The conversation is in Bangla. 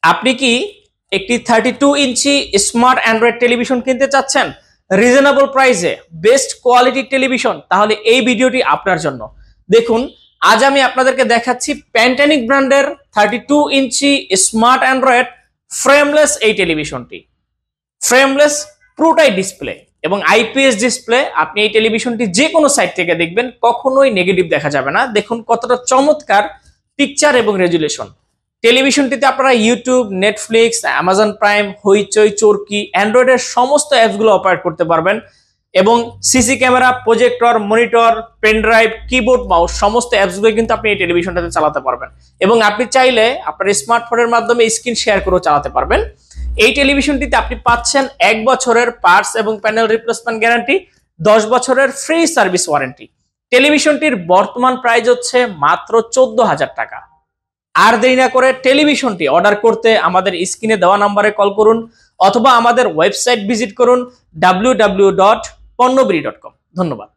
আপনি কি একটি 32 ইঞ্চি স্মার্ট অ্যান্ড্রয়েড টেলিভিশন কিনতে চাচ্ছেন রিজনেবল প্রাইসে, বেস্ট কোয়ালিটির টেলিভিশন? তাহলে এই ভিডিওটি আপনার জন্য। দেখুন, আজ আমি আপনাদেরকে দেখাচ্ছি প্যান্টানিক ব্র্যান্ডের 32 ইঞ্চি স্মার্ট অ্যান্ড্রয়েড ফ্রেমলেস এই টেলিভিশনটি। ফ্রেমলেস পুরোটাই ডিসপ্লে এবং আইপিএস ডিসপ্লে। আপনি এই টেলিভিশনটি যে কোনো সাইড থেকে দেখবেন, কখনোই নেগেটিভ দেখা যাবে না। দেখুন কতটা চমৎকার পিকচার এবং রেজুলেশন। টেলিভিশনটিতে আপনারা ইউটিউব, নেটফ্লিক্স, অ্যামাজন প্রাইম, হইচই, চরকি, অ্যান্ড্রয়েডের সমস্ত অ্যাপসগুলো অপারেট করতে পারবেন এবং CC camera, projector, monitor, pen drive, keyboard, mouse সমস্ত অ্যাপসগুলো কিন্তু আপনি এই টেলিভিশনটাতে চালাতে পারবেন এবং আপনি চাইলে আপনার স্মার্টফোনের মাধ্যমে স্ক্রিন শেয়ার করেও চালাতে পারবেন। এই টেলিভিশনটিতে আপনি পাচ্ছেন 1 বছরের পার্টস এবং প্যানেল রিপ্লেসমেন্ট গ্যারান্টি, 10 বছরের ফ্রি সার্ভিস ওয়ারেন্টি। টেলিভিশনটির বর্তমান প্রাইস হচ্ছে মাত্র 14,000 টাকা। আর দেরি না করে টেলিভিশনটি অর্ডার করতে আমাদের স্ক্রিনে দেওয়া নাম্বারে কল করুন অথবা আমাদের ওয়েবসাইট ভিজিট করুন www.ponnobiri.com। ধন্যবাদ।